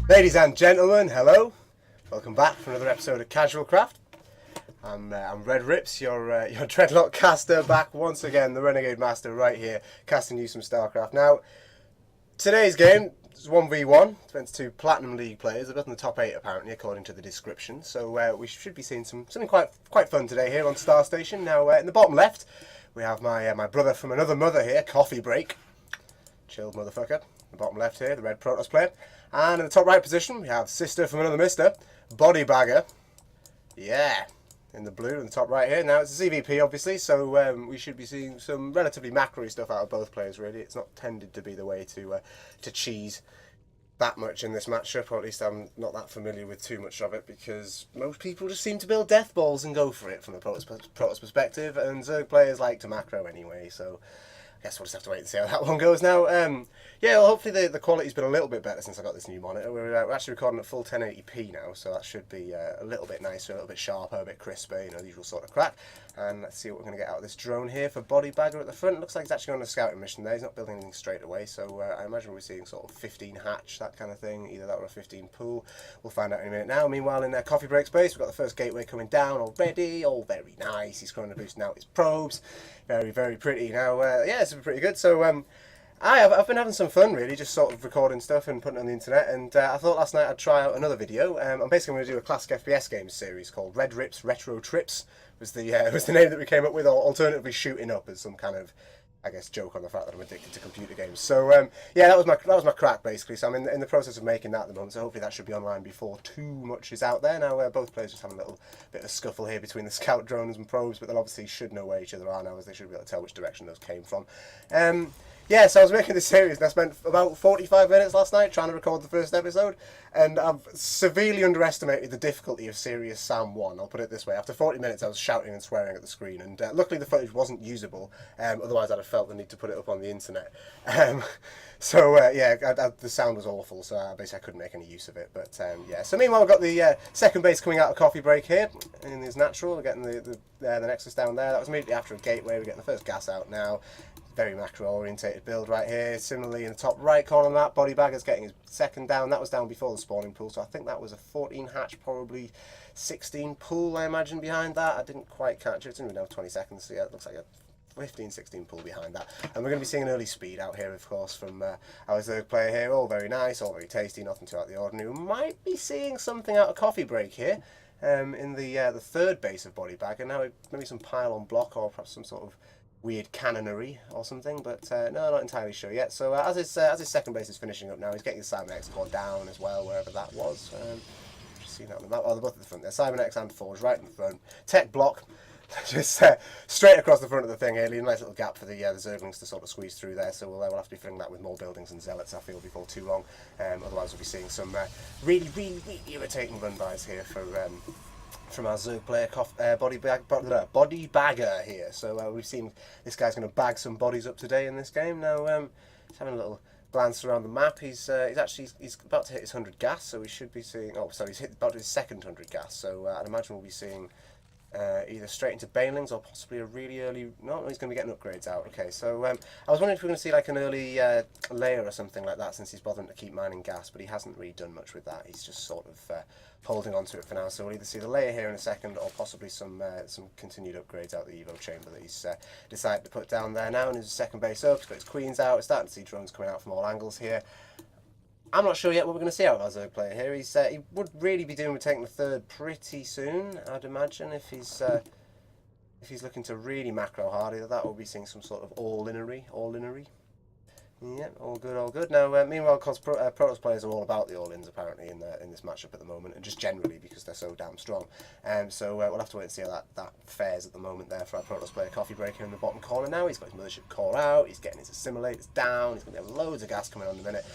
Ladies and gentlemen, hello. Welcome back for another episode of CasualCraft. I'm RedRipz, your dreadlock caster, back once again, the Renegade Master right here, casting you some StarCraft. Now, today's game is 1v1, it's against two Platinum League players. They're both in the top 8 apparently, according to the description. So we should be seeing something quite fun today here on Star Station. Now, in the bottom left, we have my brother from another mother here, CoffeeBreak. Chilled motherfucker. In the bottom left here, the red Protoss player. And in the top right position, we have sister from another mister, Bodybagger. Yeah, in the blue in the top right here. Now, it's a CVP, obviously, so we should be seeing some relatively macro-y stuff out of both players, really. It's not tended to be the way to cheese that much in this matchup, or at least I'm not that familiar with too much of it, because most people just seem to build death balls and go for it from the Protoss perspective, and Zerg players like to macro anyway, so I guess we'll just have to wait and see how that one goes now. Yeah, well, hopefully the quality's been a little bit better since I got this new monitor. We're actually recording at full 1080p now, so that should be a little bit nicer, a little bit sharper, a bit crisper, you know, the usual sort of crack. And let's see what we're going to get out of this drone here for Bodybagger at the front. It looks like he's actually on a scouting mission there. He's not building anything straight away, so I imagine we're seeing sort of 15 hatch, that kind of thing, either that or a 15 pool. We'll find out in a minute now. Meanwhile, in CoffeeBreak space, we've got the first gateway coming down already, all very nice. He's currently boosting out his probes. Very, very pretty. Now, yeah, it's pretty good. So, I've been having some fun, really, just sort of recording stuff and putting it on the internet, and I thought last night I'd try out another video. I'm basically going to do a classic FPS games series called RedRipz Retro Trips, was the name that we came up with, or alternatively Shooting Up as some kind of, I guess, joke on the fact that I'm addicted to computer games. So yeah, that was my crack basically. So I'm in the process of making that at the moment. So hopefully that should be online before too much is out there. Now both players just having a little bit of a scuffle here between the scout drones and probes, but they'll obviously should know where each other are now, as they should be able to tell which direction those came from. Yeah, so I was making this series and I spent about 45 minutes last night trying to record the first episode, and I've severely underestimated the difficulty of Serious Sam 1, I'll put it this way. After 40 minutes I was shouting and swearing at the screen, and luckily the footage wasn't usable, otherwise I'd have felt the need to put it up on the internet. So yeah, the sound was awful, so basically I couldn't make any use of it. But yeah, so meanwhile we've got the second base coming out of CoffeeBreak here, in his natural. We're getting the Nexus down there. That was immediately after a gateway. We're getting the first gas out now. Very macro-orientated build right here. Similarly, in the top right corner of that, Bodybagger's getting his second down. That was down before the spawning pool, so I think that was a 14 hatch, probably 16 pool, I imagine, behind that. I didn't quite catch it. It's only been 20 seconds, so yeah, it looks like a 15-16 pool behind that. And we're going to be seeing an early speed out here, of course, from our third player here. All very nice, all very tasty, nothing too out of the ordinary. We might be seeing something out of CoffeeBreak here in the third base of Bodybagger. Now, maybe some pylon block or perhaps some sort of weird cannonry or something, but no, not entirely sure yet. So as his second base is finishing up now, he's getting his Cybernex squad down as well, wherever that was. Just seeing that on the map. Oh, they're both at the front there. Cybernex and Forge right in the front. Tech block, just straight across the front of the thing here, leaving a nice little gap for the Zerglings to sort of squeeze through there. So we'll have to be filling that with more buildings and zealots, I feel, before too long. Otherwise we'll be seeing some really irritating run-bys here from our Zerg player, Bodybagger here. So we've seen this guy's going to bag some bodies up today in this game. Now he's having a little glance around the map. He's about to hit his 100 gas, so we should be seeing. Oh, sorry, he's about his second 100 gas. So I'd imagine we'll be seeing either straight into Banelings or possibly a really early. No, he's going to be getting upgrades out. Okay, so I was wondering if we're going to see like an early layer or something like that, since he's bothering to keep mining gas, but he hasn't really done much with that. He's just sort of holding on to it for now. So we'll either see the layer here in a second, or possibly some continued upgrades out the Evo chamber that he's decided to put down there now. And his second base up, he's got his queens out. We're starting to see drones coming out from all angles here. I'm not sure yet what we're going to see out of our Zerg player here. He would really be doing with taking the third pretty soon, I'd imagine, if he's looking to really macro hard. Either that or we'll be seeing some sort of all-inery. Yeah, all good, all good. Now, meanwhile, of course, Protoss players are all about the all-ins, apparently, in this matchup at the moment, and just generally because they're so damn strong. So we'll have to wait and see how that fares at the moment there for our Protoss player. CoffeeBreak in the bottom corner now. He's got his mothership core out, he's getting his assimilators down, he's going to have loads of gas coming on in a minute.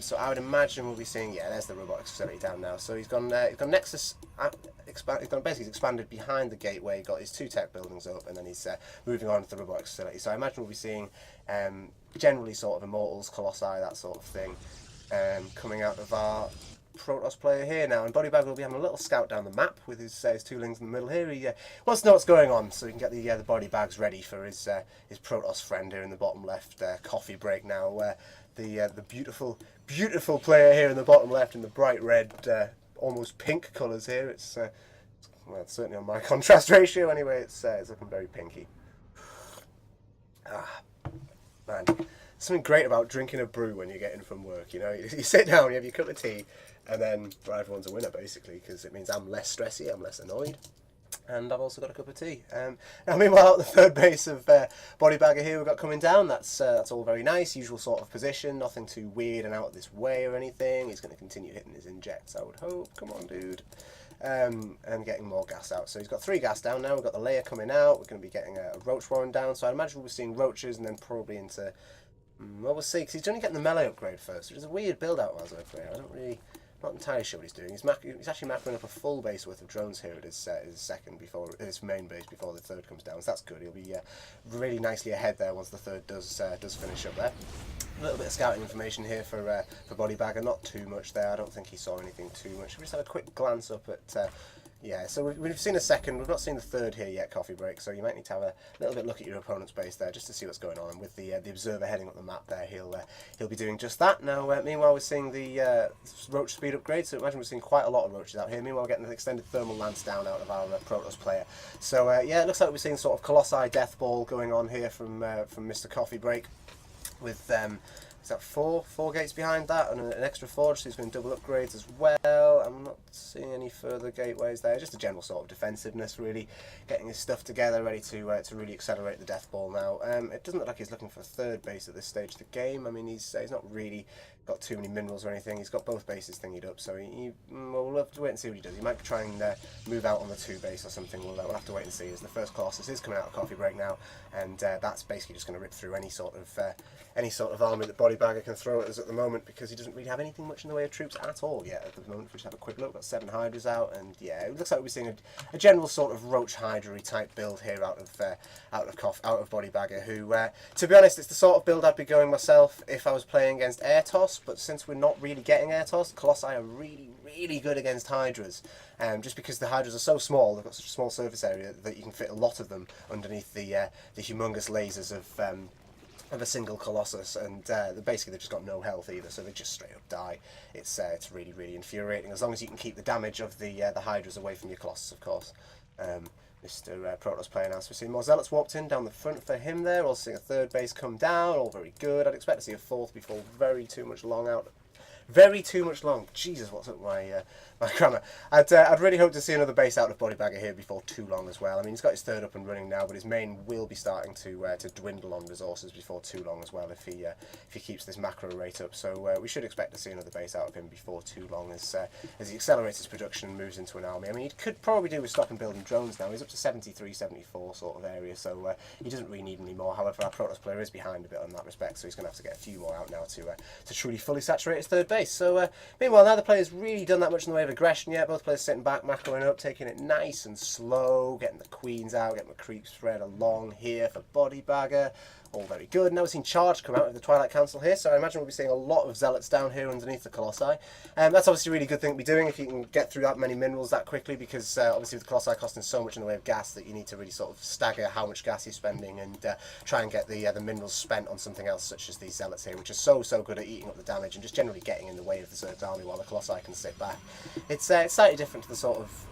So I would imagine we'll be seeing, yeah, there's the robotics facility down now. So he's gone Nexus, he's basically expanded behind the gateway, got his 2 tech buildings up, and then he's moving on to the robotics facility. So I imagine we'll be seeing generally sort of Immortals, Colossi, that sort of thing, coming out of our Protoss player here now, and Bodybagger will be having a little scout down the map with his 2 lings in the middle here. He wants to know what's going on, so he can get the body bags ready for his Protoss friend here in the bottom left, CoffeeBreak now. The beautiful player here in the bottom left in the bright red, almost pink colours here. It's well, it's certainly on my contrast ratio anyway. It's looking very pinky. Ah, man, something great about drinking a brew when you're getting from work. You know, you sit down, you have your cup of tea, and then well, everyone's a winner basically, because it means I'm less stressy, I'm less annoyed. And I've also got a cup of tea. Now, meanwhile, at the third base of Bodybagger here, we've got coming down. That's all very nice, usual sort of position, nothing too weird and out of this way or anything. He's going to continue hitting his injects, I would hope. Come on, dude. And getting more gas out. So he's got 3 gas down now. We've got the layer coming out. We're going to be getting a roach warren down. So I imagine we'll be seeing roaches and then probably into... well, we'll see, because he's only getting the melee upgrade first, which is a weird build-out as an upgrade. I don't really... Not entirely sure what he's doing. He's actually macroing up a full base worth of drones here at his second before his main base before the third comes down. So that's good. He'll be really nicely ahead there once the third does finish up there. A little bit of scouting information here for Bodybagger. Not too much there. I don't think he saw anything too much. We just have a quick glance up at. Yeah, so we've seen a second. We've not seen the third here yet, CoffeeBreak. So you might need to have a little bit look at your opponent's base there just to see what's going on. And with the observer heading up the map there, he'll be doing just that. Now, meanwhile, we're seeing the roach speed upgrade. So imagine we're seeing quite a lot of roaches out here. Meanwhile, we're getting an extended thermal lance down out of our Protoss player. So yeah, it looks like we're seeing sort of Colossi death ball going on here from Mr. CoffeeBreak with is that four gates behind that, and an extra 4, so he's going to double upgrades as well. I'm not seeing any further gateways there, just a general sort of defensiveness, really, getting his stuff together, ready to really accelerate the death ball now. It doesn't look like he's looking for a third base at this stage of the game. I mean, he's not really got too many minerals or anything. He's got both bases thingied up, so well, we'll have to wait and see what he does. He might try and move out on the 2 base or something. We'll have to wait and see, as the first Colossus is coming out of CoffeeBreak now, and that's basically just going to rip through any sort of army that Bodybagger can throw at us at the moment, because he doesn't really have anything much in the way of troops at all yet at the moment. We just have a quick look. We've got 7 Hydras out, and yeah, it looks like we're seeing a general sort of roach Hydra type build here out of Bodybagger, who to be honest, it's the sort of build I'd be going myself if I was playing against air toss, but since we're not really getting air toss, Colossi are really good against Hydras, just because the Hydras are so small. They've got such a small surface area that you can fit a lot of them underneath the humongous lasers of a single Colossus, and basically they've just got no health either, so they just straight up die. It's really infuriating, as long as you can keep the damage of the Hydras away from your Colossus, of course. Mr. Protoss player now, so we're seeing more Zealots walked in down the front for him there. We'll see a third base come down, all very good. I'd expect to see a fourth before very too much long. Jesus, what's up my grammar? I'd really hope to see another base out of Bodybagger here before too long as well. I mean, he's got his third up and running now, but his main will be starting to dwindle on resources before too long as well if he keeps this macro rate up. So we should expect to see another base out of him before too long as he accelerates his production and moves into an army. I mean, he could probably do with stopping building drones now. He's up to 73, 74 sort of area, so he doesn't really need any more. However, our Protoss player is behind a bit on that respect, so he's going to have to get a few more out now to truly fully saturate his third base. So meanwhile, neither player's really done that much in the way of aggression yet. Both players sitting back, macroing up, taking it nice and slow, getting the queens out, getting the creep spread along here for Bodybagger. All very good. Now we've seen Charge come out of the Twilight Council here, so I imagine we'll be seeing a lot of Zealots down here underneath the Colossi. That's obviously a really good thing to be doing if you can get through that many minerals that quickly, because obviously with the Colossi costing so much in the way of gas that you need to really sort of stagger how much gas you're spending and try and get the minerals spent on something else, such as these Zealots here, which are so good at eating up the damage and just generally getting in the way of the Zerg's army while the Colossi can sit back. It's slightly different to the sort of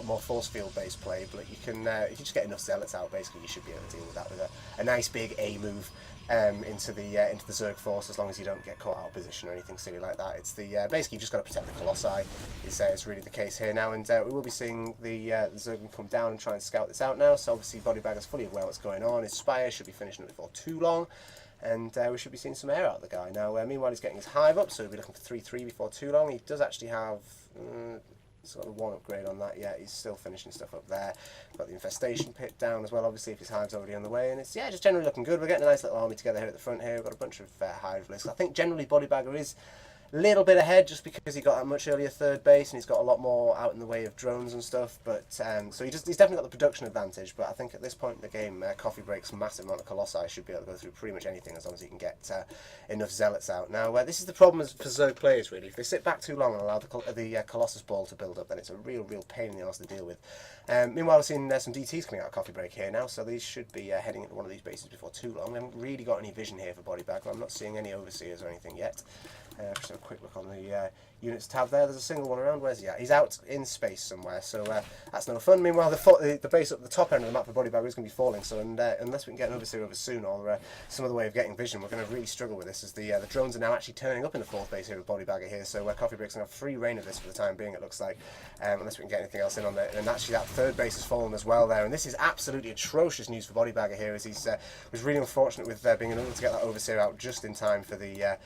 more force field based play, but if you just get enough Zealots out, basically you should be able to deal with that with a nice big A move into the Zerg force, as long as you don't get caught out of position or anything silly like that. It's basically you've just got to protect the Colossi. It's really the case here now, and we will be seeing the Zerg come down and try and scout this out now. So obviously Bodybagger's fully aware what's going on. His Spire should be finishing up before too long, and we should be seeing some air out of the guy now. Meanwhile, he's getting his hive up, so he'll be looking for 3-3 before too long. He does actually have he's got the 1 upgrade on that yet. He's still finishing stuff up there. Got the infestation pit down as well, obviously, if his hive's already on the way. And it's just generally looking good. We're getting a nice little army together here at the front here. We've got a bunch of hive lists. I think generally Bodybagger is little bit ahead just because he got a much earlier third base and he's got a lot more out in the way of drones and stuff. But so he's definitely got the production advantage. But I think at this point in the game, CoffeeBreak's massive amount of Colossi should be able to go through pretty much anything as long as he can get enough Zealots out. Now this is the problem for Zerg players really. If they sit back too long and allow the Colossus ball to build up, then it's a real pain in the arse to deal with. Meanwhile, we've seen some DTs coming out of CoffeeBreak here now, so these should be heading into one of these bases before too long. We haven't really got any vision here for Bodybagger. I'm not seeing any overseers or anything yet. Just have a quick look on the units tab there. There's a single one around. Where's he at? He's out in space somewhere, so that's no fun. Meanwhile, the base up the top end of the map for Bodybagger is going to be falling, so unless we can get an overseer over soon or some other way of getting vision, we're going to really struggle with this as the drones are now actually turning up in the fourth base here with Bodybagger here, so CoffeeBreak's going to have free reign of this for the time being, it looks like, unless we can get anything else in on there. And actually that third base has fallen as well there, and this is absolutely atrocious news for Bodybagger here, as he's was really unfortunate with being unable to get that overseer out just in time for the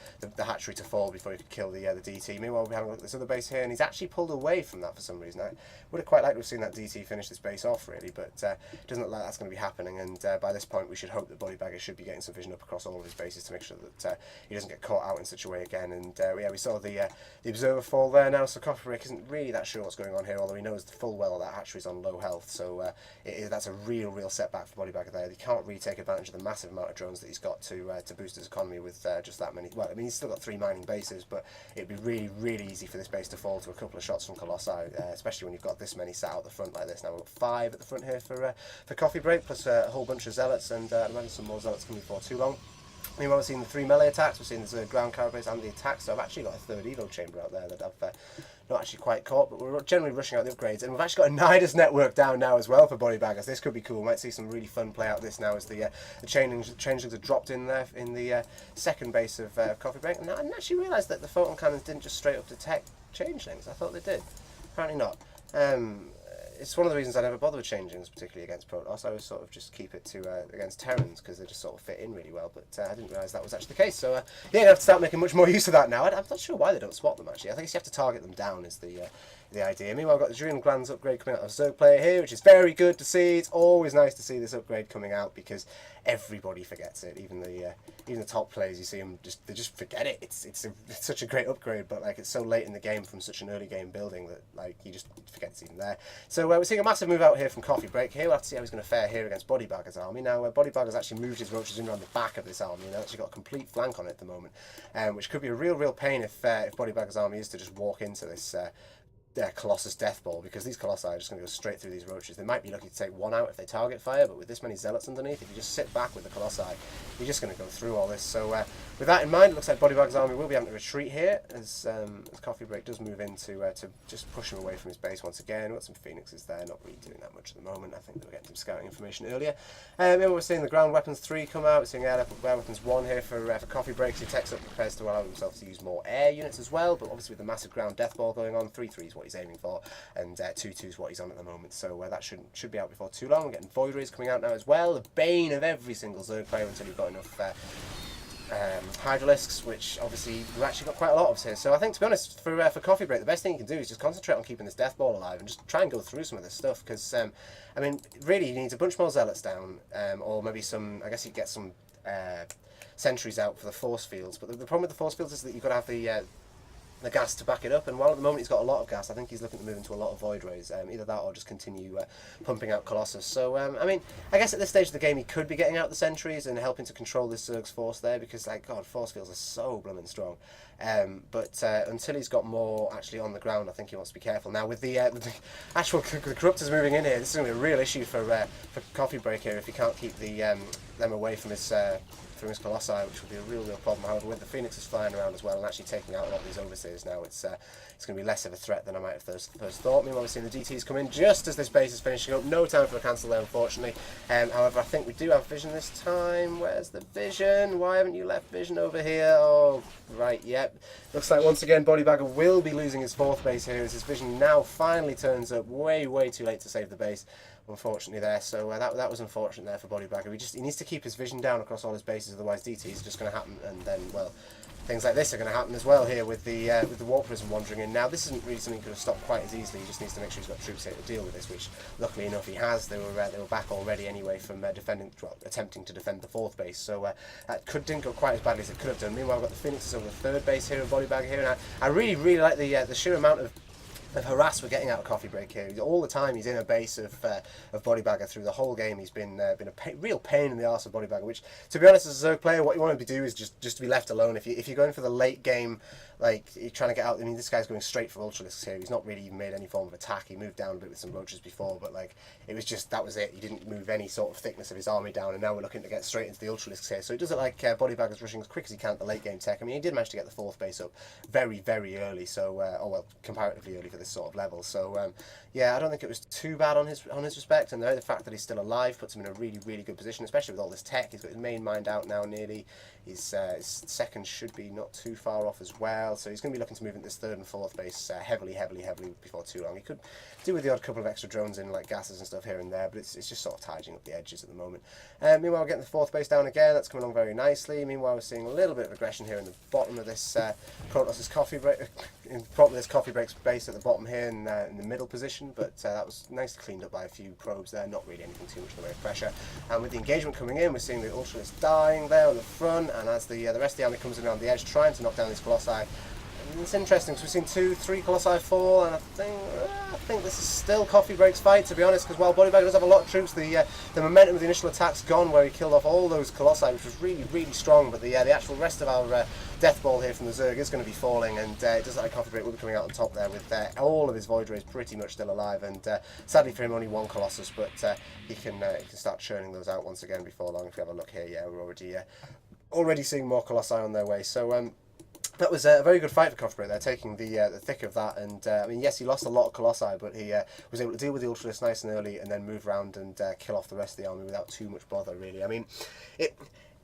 hatchery to fall before he could kill the DT. Meanwhile, we're having a look at this other base here, and he's actually pulled away from that for some reason. I would have quite liked to have seen that DT finish this base off, really, but it doesn't look like that's going to be happening, and by this point we should hope that Bodybagger should be getting some vision up across all of his bases to make sure that he doesn't get caught out in such a way again. And yeah, we saw the observer fall there now, so CoffeeBreak isn't really that sure what's going on here, although he knows full well that hatchery's on low health, so that's a real setback for Bodybagger there. He can't really take advantage of the massive amount of drones that he's got to boost his economy with just that many. Well, I mean, he's still got 3 mining bases, but it'd be really easy for this base to fall to a couple of shots from Colossi, especially when you've got this many sat out the front like this. Now we've got 5 at the front here for CoffeeBreak, plus a whole bunch of Zealots, and I imagine some more Zealots coming before too long. Meanwhile, we've seen the 3 melee attacks, we've seen the ground carapace and the attacks, so I've actually got a third evo chamber out there that I've not actually quite caught, but we're generally rushing out the upgrades, and we've actually got a Nidus network down now as well for Bodybaggers. This could be cool. We might see some really fun play out this now as the changelings are dropped in there in the second base of CoffeeBreak. And I didn't actually realise that the photon cannons didn't just straight up detect changelings. I thought they did. Apparently not. It's one of the reasons I never bother with changelings, particularly against Protoss. I always sort of just keep it to against Terrans because they just sort of fit in really well. But I didn't realise that was actually the case. So yeah, you have to start making much more use of that now. I'm not sure why they don't swap them actually. I think you have to target them down is the idea. Meanwhile, I've got the Adrenal Glands upgrade coming out of Zerg player here, which is very good to see. It's always nice to see this upgrade coming out because everybody forgets it. Even the top players, you see them they just forget it. It's such a great upgrade, but like it's so late in the game from such an early game building that like you just forget it's even there. So we're seeing a massive move out here from CoffeeBreak here. We'll have to see how he's going to fare here against Bodybagger's army. Now Bodybagger's actually moved his roaches in around the back of this army and actually got a complete flank on it at the moment, which could be a real pain if Bodybagger's army is to just walk into this Colossus Death Ball, because these Colossi are just going to go straight through these roaches. They might be lucky to take one out if they target fire, but with this many Zealots underneath, if you just sit back with the Colossi, you're just going to go through all this. So with that in mind, it looks like Bodybagger's army will be having to retreat here as CoffeeBreak does move in to just push him away from his base once again. We've got some Phoenixes there, not really doing that much at the moment. I think they were getting some scouting information earlier. Then we're seeing the Ground Weapons 3 come out. We're seeing Air Weapons 1 here for CoffeeBreak. So he takes up, prepares to allow himself to use more air units as well, but obviously with the massive ground death ball going on, 3-3 is what he's aiming for, and 2-2 is what he's on at the moment. So that should be out before too long. We're getting Void Rays coming out now as well, the bane of every single Zerg player until you've got enough Hydralisks, which obviously we've actually got quite a lot of here. So I think, to be honest, for CoffeeBreak, the best thing you can do is just concentrate on keeping this death ball alive and just try and go through some of this stuff, because I mean, really, he needs a bunch more Zealots down, or maybe some, I guess you get some sentries out for the force fields. But the problem with the force fields is that you've got to have the gas to back it up, and while at the moment he's got a lot of gas, I think he's looking to move into a lot of Void Rays, either that or just continue pumping out Colossus. So I mean, I guess at this stage of the game he could be getting out the sentries and helping to control this Zerg's force there, because like, god, force fields are so blooming strong. But until he's got more actually on the ground, I think he wants to be careful. Now with the actual Corruptors moving in here, this is going to be a real issue for CoffeeBreak here if he can't keep them away from his Colossi, which would be a real problem. However, with the Phoenixes flying around as well and actually taking out a lot of these overseers now, it's going to be less of a threat than I might have first thought. Meanwhile, we're seeing the DTs come in just as this base is finishing up. No time for a cancel there, unfortunately. However, I think we do have vision this time. Where's the vision? Why haven't you left vision over here? Oh, right, yep. Looks like once again Bodybagger will be losing his fourth base here as his vision now finally turns up way too late to save the base, unfortunately there. So that was unfortunate there for Bodybagger. He needs to keep his vision down across all his bases, otherwise DT is just going to happen, and then, well, things like this are going to happen as well here with the Warp Prism wandering in. Now this isn't really something you could have stopped quite as easily. He just needs to make sure he's got troops here to deal with this, which luckily enough he has. They were back already anyway from attempting to defend the 4th base, so that didn't go quite as badly as it could have done. Meanwhile, we've got the Phoenixes over the 3rd base here and Bodybagger here, and I really like the sheer amount of harass we're getting out of CoffeeBreak here. All the time he's in a base of Bodybagger through the whole game. He's been a real pain in the arse of Bodybagger, which, to be honest, as a Zerg player, what you want to do is just to be left alone. If you're going for the late game, like, you're trying to get out, I mean, this guy's going straight for Ultralisks here. He's not really even made any form of attack. He moved down a bit with some roaches before, but, like, it was just, that was it. He didn't move any sort of thickness of his army down, and now we're looking to get straight into the Ultralisks here. So it does look like Bodybagger's rushing as quick as he can at the late game tech. I mean, he did manage to get the 4th base up very, very early, so, comparatively early for this sort of level. So, yeah, I don't think it was too bad on his respect, and the fact that he's still alive puts him in a really, really good position, especially with all this tech. He's got his main mind out now nearly. His 2nd should be not too far off as well, so he's going to be looking to move into this 3rd and 4th base heavily before too long. He could do with the odd couple of extra drones in, like gases and stuff here and there, but it's just sort of tidying up the edges at the moment. Meanwhile, we're getting the 4th base down again. That's coming along very nicely. Meanwhile, we're seeing a little bit of aggression here in the bottom of this Protoss' CoffeeBreak's base at the bottom here in the middle position, but that was nicely cleaned up by a few probes there. Not really anything too much in the way of pressure. And with the engagement coming in, we're seeing the Ultralisk dying there on the front, and as the rest of the army comes in around the edge trying to knock down these Colossi, and it's interesting because we've seen 2-3 Colossi fall, and I think this is still CoffeeBreak's fight, to be honest, because while Bodybagger does have a lot of troops, the momentum of the initial attack's gone, where he killed off all those Colossi, which was really, really strong, but the actual rest of our death ball here from the Zerg is going to be falling, and it does look like CoffeeBreak will be coming out on top there with all of his Void Rays pretty much still alive, and sadly for him only 1 Colossus, but he can start churning those out once again before long. If you have a look here, yeah, we're already seeing more Colossi on their way, so that was a very good fight for CoffeeBreak there, taking the thick of that, and I mean, yes, he lost a lot of Colossi, but he was able to deal with the Ultralisk nice and early, and then move around and kill off the rest of the army without too much bother, really. I mean,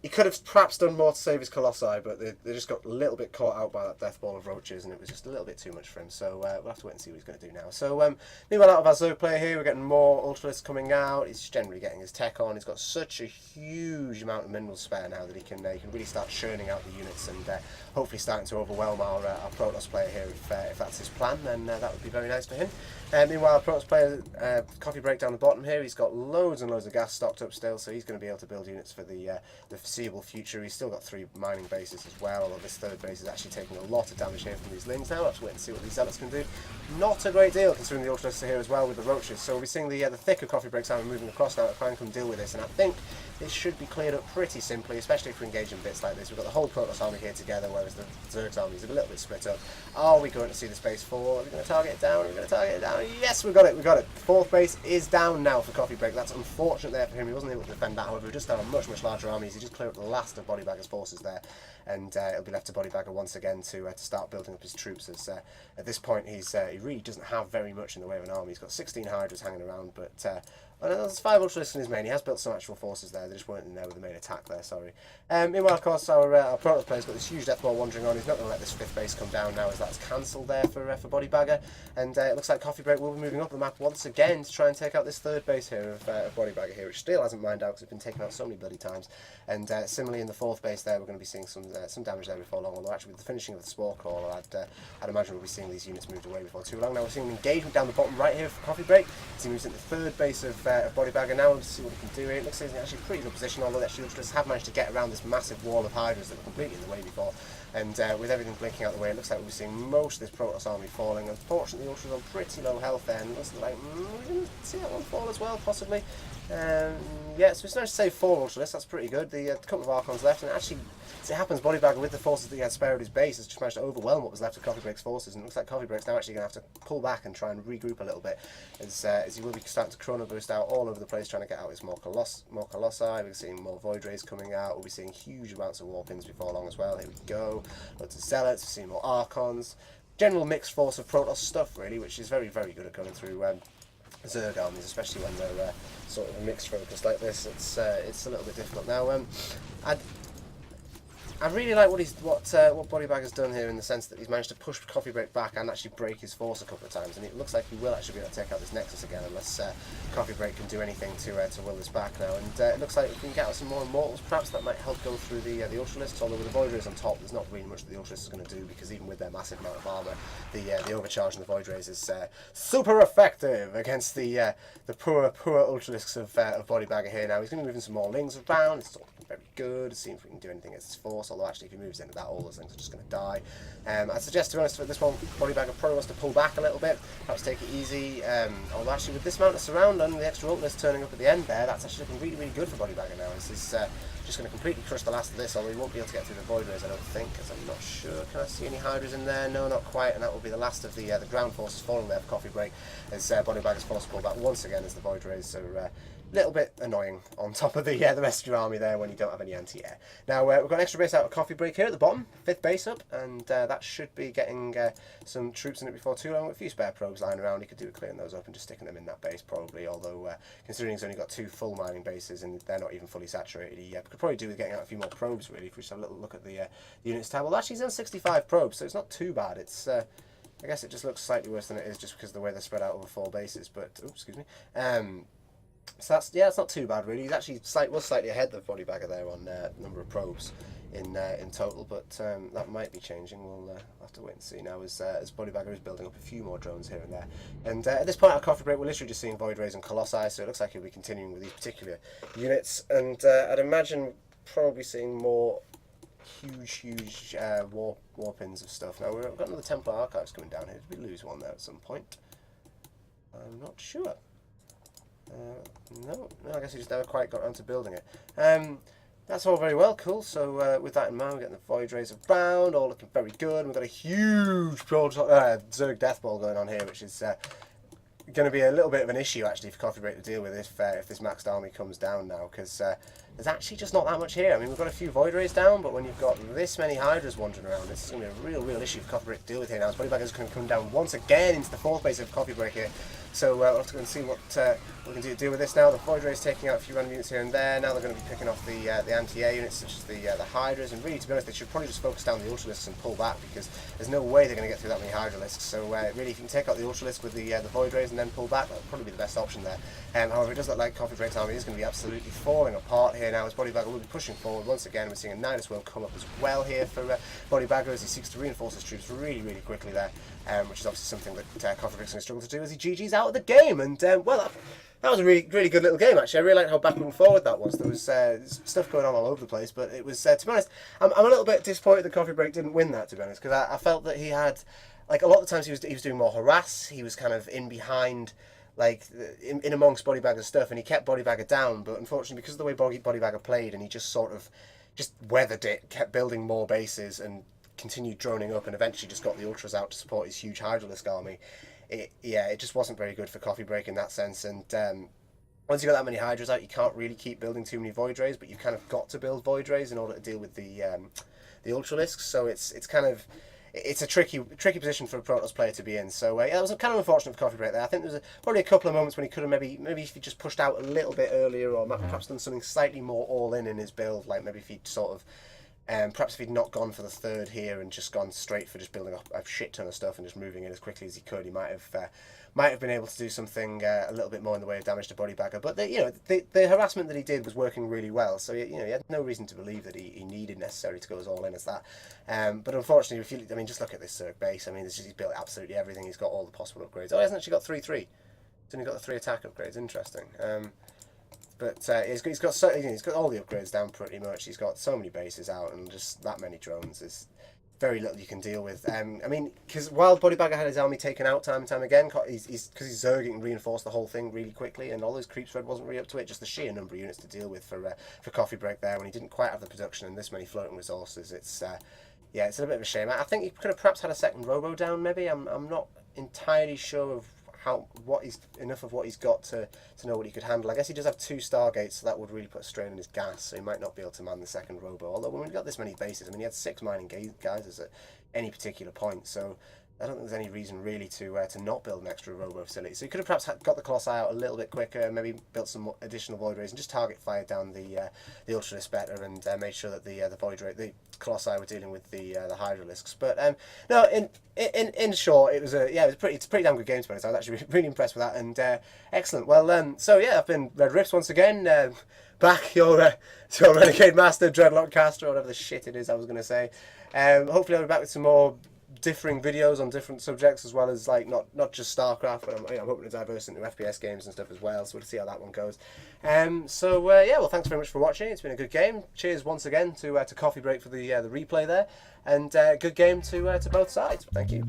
he could have perhaps done more to save his Colossi, but they just got a little bit caught out by that death ball of roaches, and it was just a little bit too much for him. So we'll have to wait and see what he's going to do now. So meanwhile, out of our Zerg player here, we're getting more Ultralisks coming out. He's generally getting his tech on. He's got such a huge amount of minerals spare now that he can really start churning out the units, and hopefully starting to overwhelm our Protoss player here. If that's his plan, then that would be very nice for him. Meanwhile, our Protoss player, CoffeeBreak down the bottom here, he's got loads and loads of gas stocked up still, so he's going to be able to build units for the foreseeable future. He's still got 3 mining bases as well, although this 3rd base is actually taking a lot of damage here from these lings now. We'll have to wait and see what these zealots can do. Not a great deal, considering the Ultralists are here as well with the roaches, so we'll be seeing the thicker CoffeeBreak's army moving across now to try and come deal with this, and I think this should be cleared up pretty simply, especially if we engage in bits like this. We've got the whole Protoss army here together, whereas the Zerg's army is a little bit split up. Are we going to see the base fall? Are we going to target it down? Are we going to target it down? Yes, we got it. We got it. 4th base is down now for CoffeeBreak. That's unfortunate there for him. He wasn't able to defend that. However, he just down a much larger army. He just cleared up the last of Bodybagger's forces there, and it'll be left to Bodybagger once again to start building up his troops. As at this point, he really doesn't have very much in the way of an army. He's got 16 Hydras hanging around, but there's 5 Ultralisks in his main. He has built some actual forces there. They just weren't in there with the main attack there, sorry. Meanwhile, of course, our Protoss player's got this huge death ball wandering on. He's not going to let this 5th base come down now, as that's cancelled there for Bodybagger. And it looks like CoffeeBreak will be moving up the map once again to try and take out this 3rd base here of Bodybagger here, which still hasn't mined out because it's been taken out so many bloody times. And similarly in the 4th base there, we're going to be seeing some damage there before long, although actually with the finishing of the Spore Call, I'd imagine we'll be seeing these units moved away before too long. Now we're seeing an engagement down the bottom right here for CoffeeBreak as he moves into the 3rd base of Bodybagger now. We'll see what he can do here. It looks like he's in actually a pretty good position, although actually Ultralists have managed to get around this massive wall of Hydras that were completely in the way before. And with everything blinking out the way, it looks like we'll be seeing most of this Protoss army falling. Unfortunately, the Ultras on pretty low health there, and it looks like we didn't see that one fall as well, possibly. Yeah, so it's nice to save 4 Ultralists. That's pretty good. The couple of Archons left, and actually, as it happens, Bodybagger with the forces that he had spare at his base has just managed to overwhelm what was left of CoffeeBreak's forces, and it looks like CoffeeBreak's now actually going to have to pull back and try and regroup a little bit, as he will be starting to chrono boost out all over the place, trying to get out his more Colossi. We're seeing more Void Rays coming out. We'll be seeing huge amounts of Warpins before long as well. Here we go. Lots of Zealots. We're seeing more Archons. General mixed force of Protoss stuff, really, which is very, very good at going through Zerg armies, especially when they're sort of a mixed focus like this. It's a little bit difficult now. I really like what Bodybagger's done here in the sense that he's managed to push CoffeeBreak back and actually break his force a couple of times, and it looks like he will actually be able to take out this Nexus again unless CoffeeBreak can do anything to will this back now. And it looks like we can get out some more Immortals, perhaps that might help go through the Ultralisks. Although with the Void Rays on top, there's not really much that the Ultralisks is going to do, because even with their massive amount of armor, the overcharge in the Void Rays is super effective against the poor Ultralisks of Bodybagger here. Now he's going to be moving some more Lings around. It's very good. See if we can do anything against his force. Although actually, if he moves into that, all those things are just going to die. I'd suggest, to be honest, for this one, Bodybagger probably wants to pull back a little bit, perhaps take it easy. Although actually, with this amount of surround and the extra ultimate turning up at the end there, that's actually looking really, really good for Bodybagger now. This is just going to completely crush the last of this, although he won't be able to get through the Void Rays, I don't think, because I'm not sure. Can I see any Hydras in there? No, not quite, and that will be the last of the ground forces falling there for CoffeeBreak, as Bodybagger's force pull back once again as the Void Rays are little bit annoying on top of the rest of your army there when you don't have any anti-air. Now we've got an extra base out of CoffeeBreak here at the bottom, 5th base up, and that should be getting some troops in it before too long. With a few spare probes lying around, he could do with clearing those up and just sticking them in that base probably, although considering he's only got 2 full mining bases and they're not even fully saturated, he could probably do with getting out a few more probes really, if we just have a little look at the units tab. Well, actually he's on 65 probes, so it's not too bad. It's I guess it just looks slightly worse than it is just because of the way they're spread out over 4 bases, but, oops, excuse me. So that's, it's not too bad really. He's actually was slightly ahead of Bodybagger there on number of probes in total, but that might be changing. We'll have to wait and see now as Bodybagger is building up a few more drones here and there. And at this point, our CoffeeBreak, we're literally just seeing Void Rays and Colossi, so it looks like he'll be continuing with these particular units. And I'd imagine probably seeing more huge war pins of stuff. Now we've got another Templar Archives coming down here. Did we lose one there at some point? I'm not sure. No, I guess he just never quite got around to building it. That's all very well, cool. So with that in mind, we're getting the Void Rays around, all looking very good. We've got a huge Zerg Death Ball going on here, which is going to be a little bit of an issue actually for CoffeeBreak to deal with if this maxed army comes down now, because there's actually just not that much here. I mean, we've got a few Void Rays down, but when you've got this many Hydras wandering around, it's going to be a real issue for CoffeeBreak to deal with here now. Bodybagger's going to come down once again into the 4th base of CoffeeBreak here. So we'll have to go and see what we can deal with this now. The Void Rays taking out a few random units here and there. Now they're going to be picking off the anti-air units, such as the Hydras. And really, to be honest, they should probably just focus down the Ultralisks and pull back, because there's no way they're going to get through that many Hydralisks. So really, if you can take out the Ultralisk with the Void Rays and then pull back, that'll probably be the best option there. However, it does look like CoffeeBreak's army is going to be absolutely falling apart here now, as Bodybagger will be pushing forward once again. We're seeing a Nidus Whale come up as well here for Bodybagger as he seeks to reinforce his troops really quickly there, which is obviously something that CoffeeBreak's going to struggle to do as he GG's out of the game. And well, that was a really good little game actually. I really liked how backward and forward that was. There was stuff going on all over the place, but it was, to be honest, I'm a little bit disappointed that CoffeeBreak didn't win that, to be honest, because I felt that he had, like, a lot of the times he was doing more harass. He was kind of in behind, like in amongst Bodybagger's stuff, and he kept Bodybagger down. But unfortunately, because of the way Bodybagger played, and he just sort of just weathered it, kept building more bases, and continued droning up, and eventually just got the Ultras out to support his huge Hydralisk army. It just wasn't very good for CoffeeBreak in that sense. And once you've got that many Hydras out, you can't really keep building too many Void Rays, but you've kind of got to build Void Rays in order to deal with the Ultralisks. So it's kind of, it's a tricky position for a Protoss player to be in. So yeah, it was kind of unfortunate for CoffeeBreak there. I think there was probably a couple of moments when he could have maybe if he just pushed out a little bit earlier, or perhaps done something slightly more all-in his build, like maybe if he'd sort of perhaps if he'd not gone for the 3rd here and just gone straight for just building up a shit ton of stuff and just moving in as quickly as he could, he might have been able to do something a little bit more in the way of damage to Bodybagger. But the harassment that he did was working really well, so he had no reason to believe that he needed necessarily to go as all in as that. But unfortunately, just look at this Zerg base. I mean, he's built absolutely everything. He's got all the possible upgrades. Oh, he hasn't actually got 3/3. He's only got the 3 attack upgrades. Interesting. But he's got all the upgrades down pretty much. He's got so many bases out, and just that many drones is very little you can deal with. I mean, because while Bodybagger had his army taken out time and time again, because he's Zerging and reinforced the whole thing really quickly, and all those creep spread wasn't really up to it. Just the sheer number of units to deal with for CoffeeBreak there, when he didn't quite have the production and this many floating resources. It's a bit of a shame. I think he could have perhaps had a second Robo down. Maybe I'm not entirely sure of what he's got to know what he could handle. I guess he does have 2 Stargates, so that would really put a strain on his gas, so he might not be able to man the second Robo. Although when we've got this many bases, I mean, he had 6 mining geysers at any particular point, so I don't think there's any reason really to not build an extra robo facility. So you could have perhaps got the Colossi out a little bit quicker, maybe built some additional void rays and just target fired down the Ultralisk better and made sure that the Colossi were dealing with the Hydralisks. But no, in short, it's a pretty damn good game to be honest. I was actually really impressed with that, and excellent. Well, so yeah, I've been RedRipz once again. Back your Renegade Master, Dreadlock Caster, or whatever the shit it is I was going to say. Hopefully I'll be back with some more differing videos on different subjects, as well as like not just StarCraft, but I'm hoping to diverse into FPS games and stuff as well, so we'll see how that one goes. Yeah, well, thanks very much for watching. It's been a good game. Cheers once again to CoffeeBreak for the replay there, and good game to both sides. Thank you.